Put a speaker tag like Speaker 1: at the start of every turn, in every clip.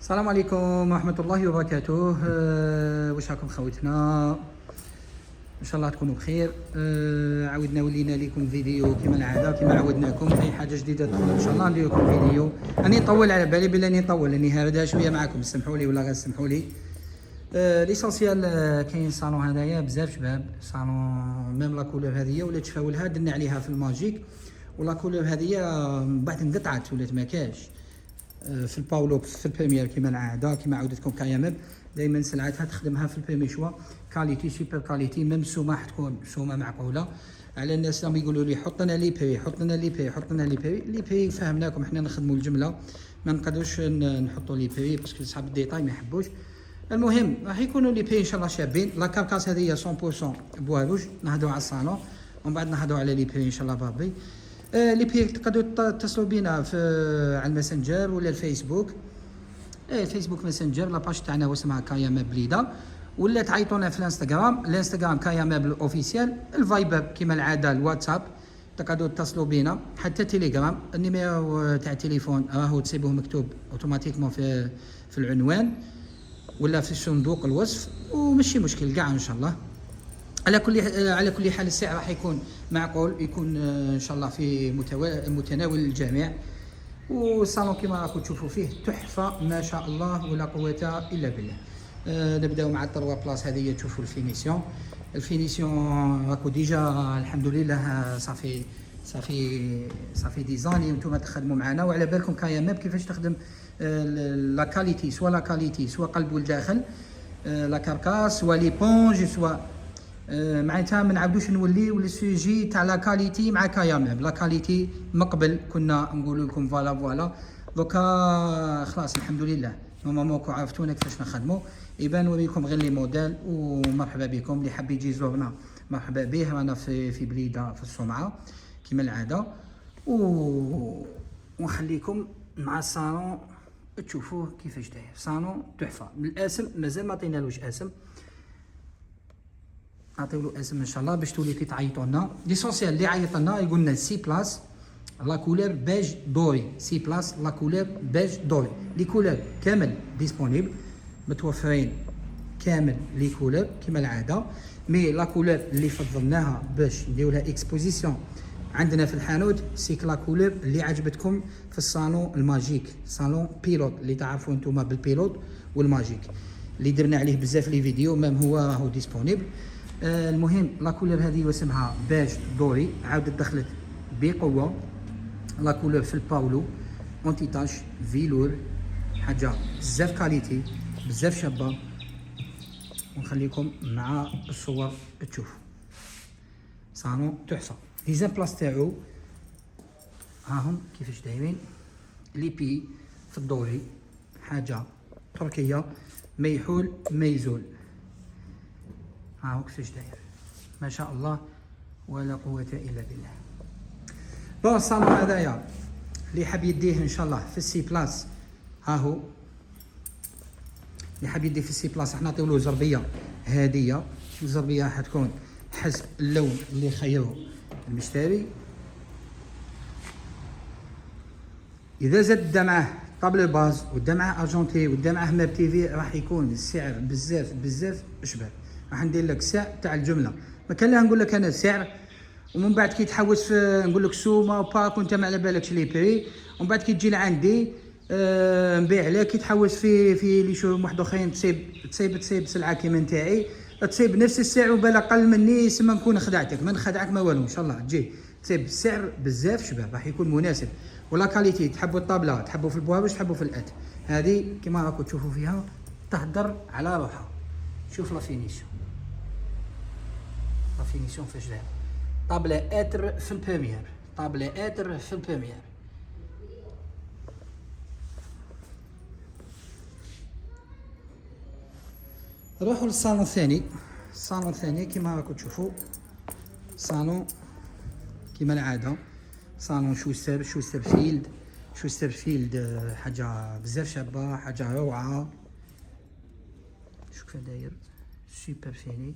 Speaker 1: السلام عليكم ورحمة الله وبركاته. واش راكم خوتنا؟ ان شاء الله تكونوا بخير. عاودنا ولينا لكم فيديو كما العاده، كما عودناكم اي حاجه جديده تدخل ان شاء الله ندير لكم فيديو. راني نطول، على بالي بلي راني نطول، راني هاردها شويه معكم، سمحوا لي ولا غير سمحوا لي. ليسونسيال كاين صالون هذايا بزاف شباب، صالون ميم لا كولور هذيا ولات تفاولها درنا عليها في الماجيك، ولا كولور هذيا من بعد انقطعت ولات ما كاش. في الباولو في البريمير كما العاده، كما عودتكم كيامب دائما سلعتها تخدمها في البريمي شوا كاليتي سوبر كاليتي، ميم السومه تكون سومه معقوله. على الناس راهم يقولوا لي حط لنا لي بري، حط لنا لي بري، حط لنا لي بري. لي بري فهمناكم، حنا نخدموا الجمله، ما نقدروش نحطوا لي بري باسكو صحاب الديتاي ما يحبوش. المهم راح يكونوا لي بري ان شاء الله شابين. لا كاركاس هذه 100% بوا روج، نهضروا على الصالون ومن بعد نهضروا على لي بري ان شاء الله بابي. لي بي تقدروا تتصلوا بينا في على الماسنجر ولا الفيسبوك. الفيسبوك ماسنجر لاباج تاعنا واسمها كياماب بليده، ولا تعيطونا في الانستغرام كياماب الاوفيسيال، الفايبر كما العاده، الواتساب تقدروا تتصلوا بينا، حتى تيليجرام. النيميرو تاع التليفون راهو تسيبوه مكتوب اوتوماتيكمون في العنوان ولا في صندوق الوصف، ومشي مشكل كاع ان شاء الله. على كل حال السعر راح يكون معقول، يكون ان شاء الله في متناول الجميع. والصالون كما راكم تشوفوا فيه تحفه ما شاء الله ولا قوه الا بالله. نبداو مع التروا بلاص هذه، تشوفوا الفينيسيون راكو ديجا الحمد لله. صافي دي زاني وانتم تخدموا معنا، وعلى بالكم كياماب كيفاش تخدم لا كاليتي، سوا لا كاليتي سوا قلب والداخل، لا كاركاس سوا لي بونج سوا معناتها ما نعاودوش نوليو للسوجي تاع لا كاليتي مع كياماب. لا كاليتي مقبل كنا نقول لكم فوالا دوكا خلاص الحمد لله نورمالمون عرفتونا كيفاش نخدموا. يبان نوريكم غير لي موديل. ومرحبا بكم اللي حاب يجي يزورنا مرحبا به، رانا في بليده في الصومعه كما العاده. ونخليكم مع الصالون تشوفوه كيفاش داير. صالون تحفه. الاسم مازال ما عطينالوش اسم، نعطيو له اسم ان شاء الله باش تولي تعيطوا لنا. ليسونسيال اللي عيط لنا يقول لنا سي بلاس لا كولور بيج دوري، سي بلاس لا كولور بيج دوري. لي كولور كامل ديسپونيبل، متوفرين كامل لي كولور كما العاده. مي لا كولور اللي فضلناها باش نديرو لها اكسبوزيسيون عندنا في الحانوت سيك لا كولور اللي عجبتكم في الصالون الماجيك، صالون بيلوت اللي تعرفوا انتم بالبيلوت والماجيك اللي درنا عليه بزاف لي فيديو، ميم هو راهو ديسپونيبل. المهم لا كولور هذه واسمها بيج دوري، عاودت دخلت بقوه. لا كولور في الباولو اونتي تاش فيلور، حاجه بزاف كاليتي بزاف شابه. ونخليكم مع الصور تشوفوا صالون تحفه. لي زامبلاس تاعو هاهم كيفاش دايرين، لي بي في الدوري حاجه تركيه ما يحول ما يزول. هاهو كيفاش داير ما شاء الله ولا قوه الا بالله. بون الصالون هذايا اللي حاب يديه ان شاء الله في السي بلاس، هاهو اللي حاب يديه في السي بلاس راح نعطيو له زربيه هديه. الزربيه حتكون حسب اللون اللي خيره المشتري. اذا زاد معاه طابل باز ودا معاه ارجونتي ودا معاه ماب تي في راح يكون السعر بزاف شباب. راح ندير لك سعر تاع الجمله، ما كان لها نقول لك انا السعر ومن بعد كي تحوس في نقول لك سومه وباك وانت ما على بالكش لي بري، ومن بعد كي تجي لعندي نبيع لك كي تحوس في لي شو واحد اخرين تصيب سلعه كيما نتاعي، تصيب نفس السعر وبال اقل مني سما نكون خدعتك. ما نخدعك ما والو ان شاء الله. تجي تصيب السعر بزاف شباب راح يكون مناسب. ولا كاليتي تحبوا الطابله تحبوا في البوابش تحبوا في الات، هذه كما راكم تشوفوا فيها تهدر على روحها. شوف لا فينيسيون فاش داير. طابله اتر في البريمير، طابله اتر في البريمير. نروحوا للصالون الثاني. الصالون الثاني كما راكم تشوفوا صالون كما العاده، صالون شوستر فيلد حاجه بزاف شابه، حاجه روعه. شوف كيف داير سوبر فيني.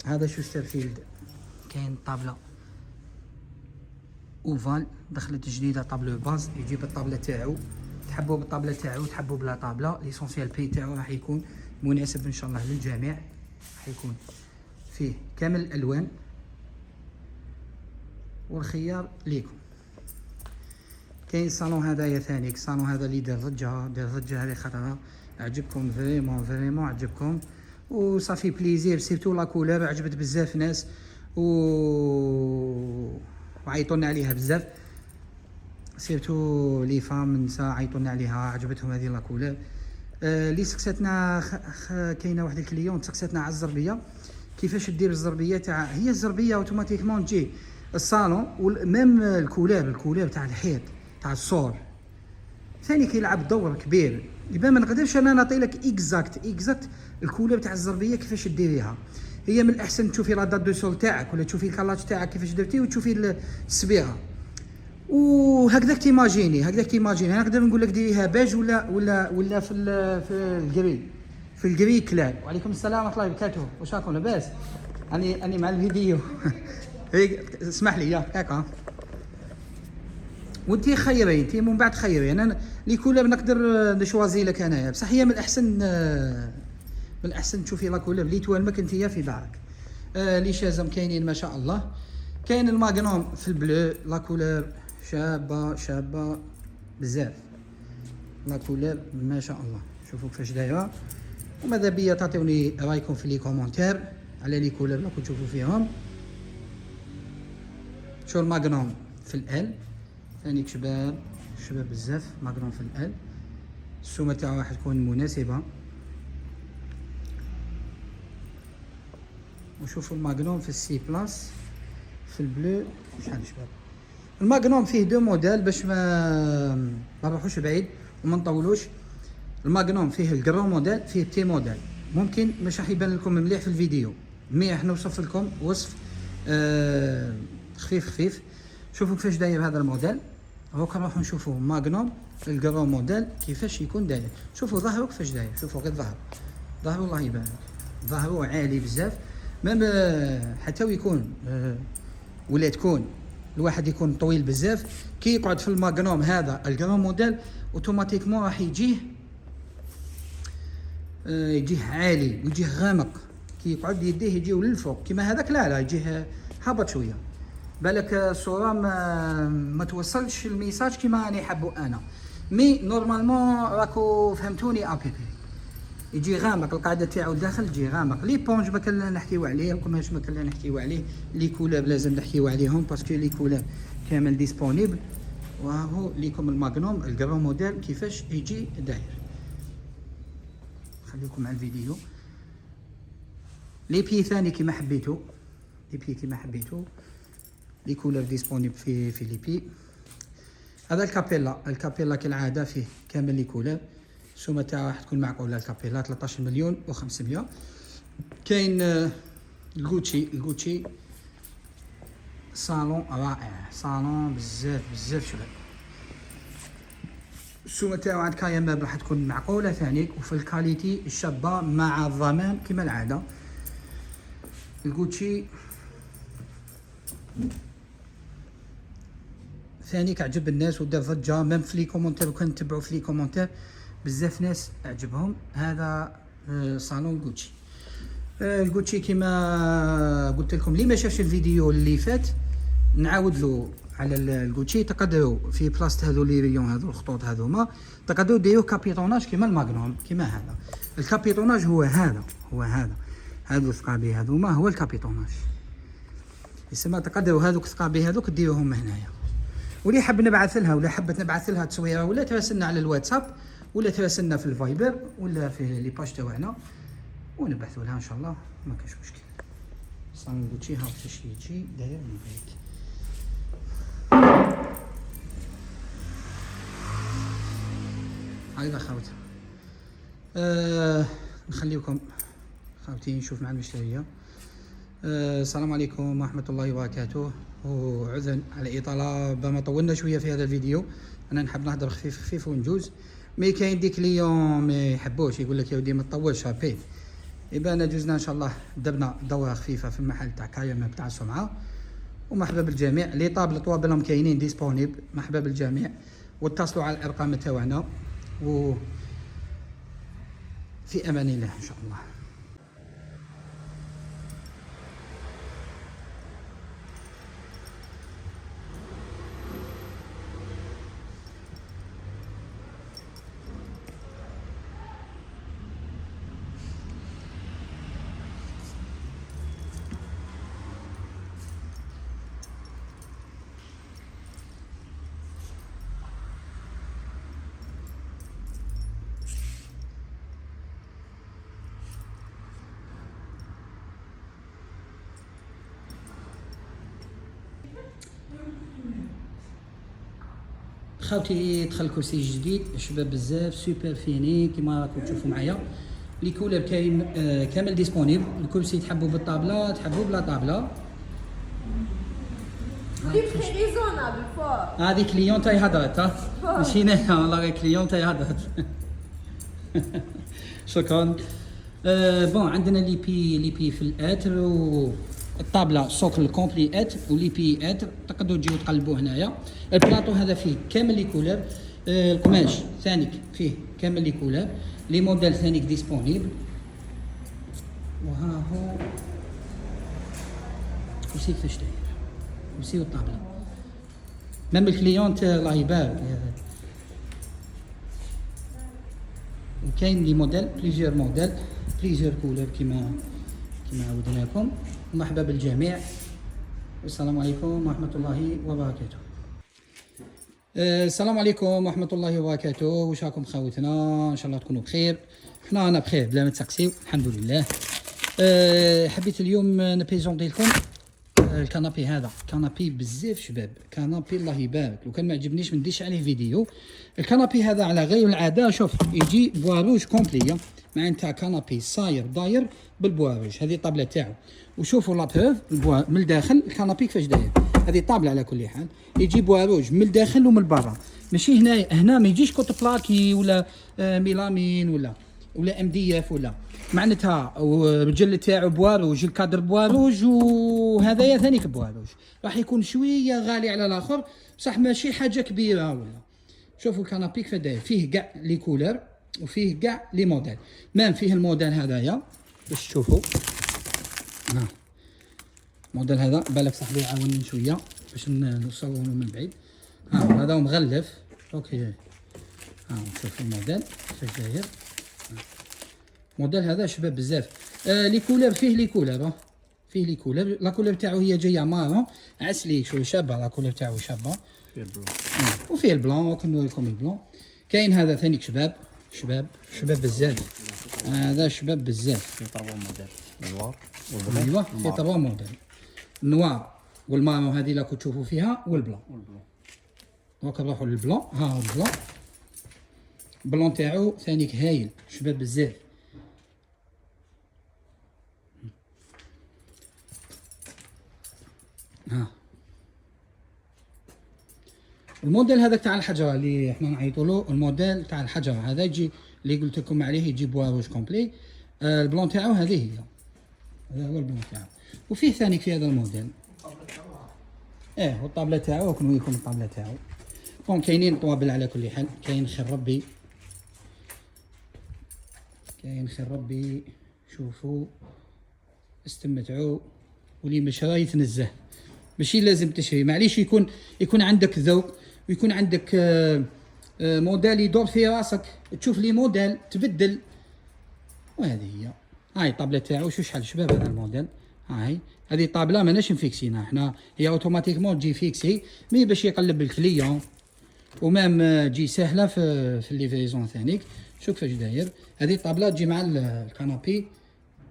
Speaker 1: هذا شوستر فيلد كاين طابله اوفال دخلت جديده، طابلو باز يجيب الطابله تحبوا بالطابله تاعو تحبوا بلا طابله، ليسونسيال بي تاعو راح يكون مناسب ان شاء الله للجميع. راح يكون فيه كامل الالوان والخيار ليكم. كاين الصالون هذايا ثاني، الصالون هذا اللي دار ضجه هذه خطره، عجبكم فريمون عجبكم وصافي بليزير، سيرتو لا كولور عجبت بزاف ناس وعيطولنا عليها بزاف، سيرتو لي فام النساء عيطولنا عليها عجبتهم هذه لا كولور. اللي سقساتنا كاينه واحد الكليون سقساتنا على الزربيه، كيفاش دير الزربيه تاع، هي الزربيه اوتوماتيكمون تجي الصالون وميم الكولور تاع الحيط تاع الصور ثاني كيلعب دور كبير. يبان ما نقدرش انا نعطي لك اكزاكت الكولور تاع الزربيه كيفاش ديريها. هي من الاحسن تشوفي لا دات دو سول تاعك ولا تشوفي الكلاج تاعك كيفاش درتي وتشوفي الصبيغه وهكذاك تيماجيني انا نقدر نقول لك ديريها باج ولا في الجري، في الجري كلاب. وعليكم السلام ورحمه الله وبركاته، واش راكم لاباس؟ اني مع الفيديو اسمح لي هكا وانتي خيري، انتي من بعد خيري. انا لي كولور نقدر نشوازي لك انايا، بصح هي من الاحسن تشوفي لا كولور اللي توالمك انتيا في دارك. لي شازم كاينين ما شاء الله، كاين الماغنوم في البلو لا كولور شابه بزاف، لا كولور ما شاء الله. شوفوا كيفاش دايره، وماذا بيا تعطيوني رايكم في لي كومونتير على لي كولور اللي راكم تشوفوا فيهم. شو الماغنوم في الال ثاني شباب بزاف، ماغنوم في الال السومه تاعو راح تكون مناسبه. وشوفوا الماغنوم في السي بلاس في البلو شحال شباب. الماغنوم فيه دو موديل باش ما نروحوش بعيد وما نطولوش. الماغنوم فيه الكرون موديل، فيه بتي موديل، ممكن مش راح يبان لكم مليح في الفيديو، مي راح نوصف لكم وصف خفيف. شوفوا كيفاش داير هذا الموديل. هوكا نروحو نشوفوا ماغنوم الكرون موديل كيفاش يكون داير. شوفوا ظهره كيفاش داير، شوفوا غير ظهره الله يبارك، ظهره عالي بزاف. ميم حتى ويكون ولا تكون الواحد يكون طويل بزاف، كي يقعد في الماغنوم هذا الكرون موديل اوتوماتيكمون راح يجيه عالي ويجيه غامق. كي يقعد يديه يجيو للفوق، كيما هذاك لا يجيه هابط شويه، بالك الصوره ما توصلش الميساج كيما راني حابو انا. مي نورمالمون راكو فهمتوني ابيبي، يجي غامق القاعده تاعو الداخل تجي غامق. لي بونج ما كان نحكيو عليه، القماش ما كان نحكيو عليه، لي كولاب لازم نحكيو عليهم باسكو لي كولاب كامل ديسپونيبل. وهو ليكم الماغنوم الكرون موديل كيفاش يجي داير. خليكم مع الفيديو. لي بي ثاني كيما حبيتو، لي كولور ديسپونيبل في لي بي. هذا الكابيلا كالعاده فيه كامل لي كولور، السومه تاعها راح تكون معقوله. الكابيلا 13 مليون و500. كاين الغوتشي صالون رائع، صالون بزاف شباب. السومه تاعو عند كايا راح تكون معقوله ثاني، وفي الكاليتي الشابه مع الضمان كما العاده. الغوتشي ثانيك عجب الناس ودار ضجه، ميم في لي كومونتير وكان تبعوا في لي كومونتير بزاف ناس عجبهم هذا صالون غوتشي. الغوتشي كما قلت لكم اللي ما شافش الفيديو اللي فات نعاود له على الغوتشي. تقدروا في بلاصه هذو لي ريون هذو الخطوط هذوما تقدروا ديروا كابيتوناج كيما الماغنوم كيما هذا. الكابيتوناج هو هذا هذو الثقابي هذوما هو الكابيتوناج يسمى. تقدروا هذوك الثقابي هذوك ديروهم هنايا. واللي حب نبعث لها ولا حبت نبعث لها تصويره ولا تراسلنا على الواتساب ولا تراسلنا في الفايبر ولا في لي باج تاعنا ونبعثوا لها ان شاء الله، ما كاش مشكل. صالون غوتشي ها كيفاش يجي داير من بعيد. هاي خاوت نخليكم خاوتي نشوف مع المشتريه. السلام عليكم ورحمه الله وبركاته. وعذرا على الاطاله بما طولنا شويه في هذا الفيديو، انا نحب نهضر خفيف ونجوز. مي كاين ديك اليوم ما يحبوش، يقول لك يا ودي ما تطولش هابي. يبقى جوزنا ان شاء الله درنا دوره خفيفه في المحل تاع كايا بتاع السمعه. ومرحبا بالجميع. لي طابل طوابلهم كاينين ديسپونيبل، مرحبا بالجميع. واتصلوا على الارقام تاعنا، وفي امان الله ان شاء الله. خاوتي دخل كرسي جديد شباب بزاف سوبر فيني كيما راكم تشوفوا معايا. لي كولور كاين كامل ديسپونيبل. الكرسي تحبوا بالطابله تحبوا بلا طابله. هذه كليون تاعي هضرت ماشي انا والله كليون تاعي هضرت. شكرا. بون عندنا لي بي في الاتر والطابله سوكل كومبلي اتر ولي بي اتر تقدروا تجيو تقلبوا هنايا. البلاطو هذا فيه كامل لي كولور. القماش ثاني فيه كامل لي كولور. لي موديل ثاني ديسپونيبل. وها هو كرسي كيفاش داير كرسي والطابله ميم الكليونت الله يبارك. وكاين لي موديل بليزيور موديل بليزيور كولور كيما عودناكم. مرحبا بالجميع والسلام عليكم ورحمه الله وبركاته. السلام عليكم ورحمه الله وبركاته. واش راكم خاوتنا؟ ان شاء الله تكونوا بخير. حنا رانا بخير بلا ما تسقسيو الحمد لله. حبيت اليوم نبريزونطي لكم الكنابي هذا. كنابي بزاف شباب، كنابي الله يبارك. لو كان ما عجبنيش ما نديرش عليه فيديو. الكنابي هذا على غير العاده شوف يجي بواروج كومبلي معناتها كنابي صاير داير بالبواروج. هذه الطابله تاعو وشوفوا لا بروف من الداخل الكنابي كيفاش داير. هذه طابله على كل حال يجي بواروج من الداخل ومن برا ماشي هنا ما يجيش كوت بلاكي ولا ميلامين ولا ام دي اف ولا معناتها الرجل تاعو بواروج الكادر بواروج وهذايا ثانيك بواروج. راح يكون شويه غالي على الاخر بصح ماشي حاجه كبيره ولا. شوفوا الكنابي كيف داير فيه كاع لي كولور وفيه كاع لي موديل. مام فيه الموديل هذايا باش تشوفوا. الموديل هذا بالك صاحبي يعاونني شويه باش نصوروا من بعيد. هذا مغلف اوكي. شوفوا الموديل كيفاش داير. الموديل هذا شباب بزاف. لي كولور فيه لي كولور فيه لي كولور. لا كولور تاعو هي جايه مارون عسلي شويه شابه. لا كولور تاعو شابه فيه البلون وفيه البلون. كنوري لكم البلون. كاين هذا ثاني شباب بزاف. هذا شباب بزاف.
Speaker 2: في 3 موديل نوار
Speaker 1: ايوا في 3 موديل النوار والمارون هذه لا تشوفوا فيها والبلون. دونك نروحوا للبلون. ها هو البلون. البلون تاعو ثانيك هايل شباب بزاف. الموديل هذا تاع الحجره اللي احنا نعيطوا له الموديل تاع الحجره هذا يجي اللي قلت لكم عليه يجي بواروج كومبلي. البلون تاعو هذه هي. هذا هو البلون تاعو. وفيه ثاني في هذا الموديل والطابله تاعو كنوريكم الطابله تاعو. بون كاينين طوابل على كل حال. كاين خير ربي شوفوا استمتعوا. واللي مش راهي يتنزه ماشي لازم تشري. معليش يكون عندك ذوق ويكون عندك موديل يدور في راسك تشوف لي موديل تبدل. وهذه هاي الطابله تاعو. شحال شباب هذا الموديل. هذه طابله ماناش مفيكسينها احنا. هي اوتوماتيكمون تجي فيكسي مي باش يقلب الكليون ومام تجي سهله في الليفريزون ثانيك. شوف كيفاش داير. هذه الطابله تجي مع الكانابي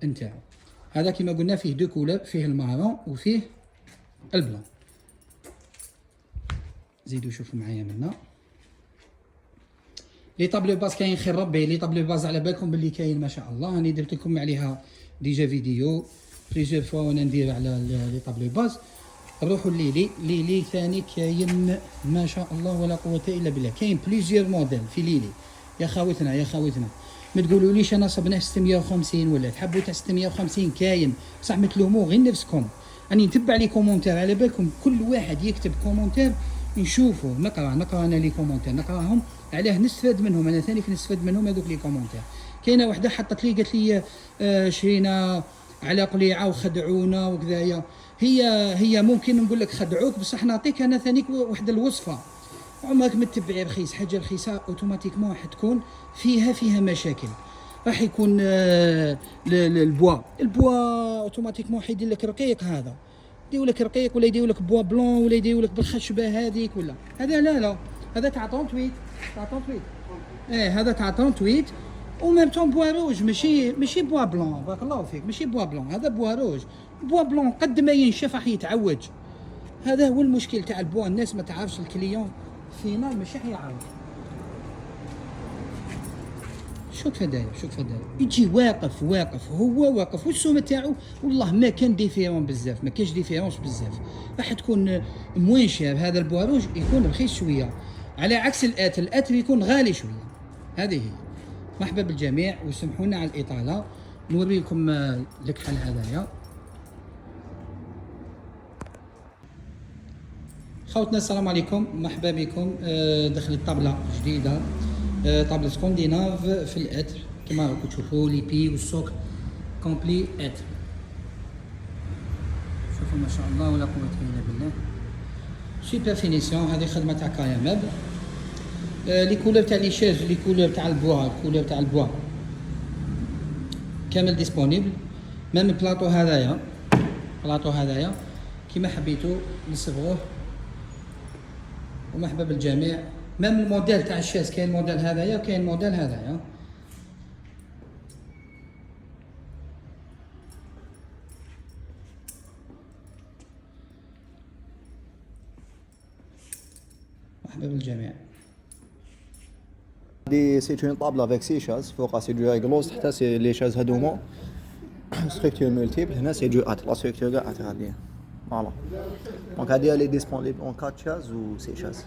Speaker 1: نتاعو. هذا كما قلنا فيه 2 كولور فيه المارون وفيه البلون. زيدوا شوفوا معايا منا لي طابلو باز. كاين خير ربي لي طابلو باز على بالكم باللي كاين ما شاء الله. راني درت لكم عليها ديجا فيديو بليزيور فوا وانا ندير على لي طابلو باز. نروحوا ليلي ثاني كاين ما شاء الله ولا قوه الا بالله. كاين بليزيور موديل في ليلي يا خاوتنا ما تقولوليش انا صبناه 650 ولا تحبوا تاع 650 كاين بصح ما تلوموا غير نفسكم. راني نتبع لي كومونتير على بالكم كل واحد يكتب كومونتير نشوفوا نقرا انا لي كومونتير، نقراهم علاه نستفاد منهم، انا ثاني نستفاد منهم هذوك لي كومونتير. كاينه وحده حطت لي قالت لي شرينا على قليعه وخدعونا وكذايا. هي ممكن نقول لك خدعوك، بصح نعطيك انا ثانيك واحد الوصفه. عمرك ما تتبعي رخيص، حاجه رخيصه اوتوماتيكمون راح تكون فيها مشاكل. راح يكون البوا اوتوماتيكمون حيدير لك رقيق، هذا يديروا لك رقيق ولا يديروا لك بوا بلون ولا يديروا لك بالخشبه هذيك ولا هذا. لا هذا تاع 38 هذا تاع 38 وميم طون بوا روج، ماشي بوا بلون. بارك الله فيك، ماشي بوا بلون، هذا بوا روج. بوا بلون قد ما ينشف راح يتعوج. هذا هو المشكل تاع البوا، الناس ما تعرفش الكليون فينال ماشي حيعرف. شوف هدايا يجي واقف هو واقف والسومه تاعو والله ما كان ديفيرون بزاف، ما كانش ديفيرونس بزاف. راح تكون موين شير. هذا البواروج يكون رخيص شويه على عكس الاتل يكون غالي شويه. هذه هي. مرحبا بالجميع وسمحوا لنا على الاطاله. نوري لكم الكحل هذايا. خوتنا السلام عليكم، مرحبا بكم. دخلت طابله جديده، طابله سكونديناف في الاتر كما راكم تشوفوا لي بي والسوق كومبلي اتر. شوفوا ما شاء الله ولا قوه الا بالله. سوبر فينيسيون. هذه خدمه تاع كاياماب. لي كولور تاع لي شاز، لي كولور تاع البوا كامل ديسپونيبل. ميم البلاطو هذايا كيما حبيتو نصبغوه. ومرحبا بالجميع. ميم الموديل تاع الشاز، كاين موديل هذايا وكاين موديل هذايا. مرحبا بالجميع.
Speaker 2: دي سي اون طابله افيك سي شاز، فوقها سي دو ريغلوز، تحتها سي لي شاز هادوما ستركتور مولتيبل. هنا سي دو ات، لا ستركتور كاع ات هادي فوالا. دونك هادي لي ديسپونيبل اون 4 شاز و 6 شاز.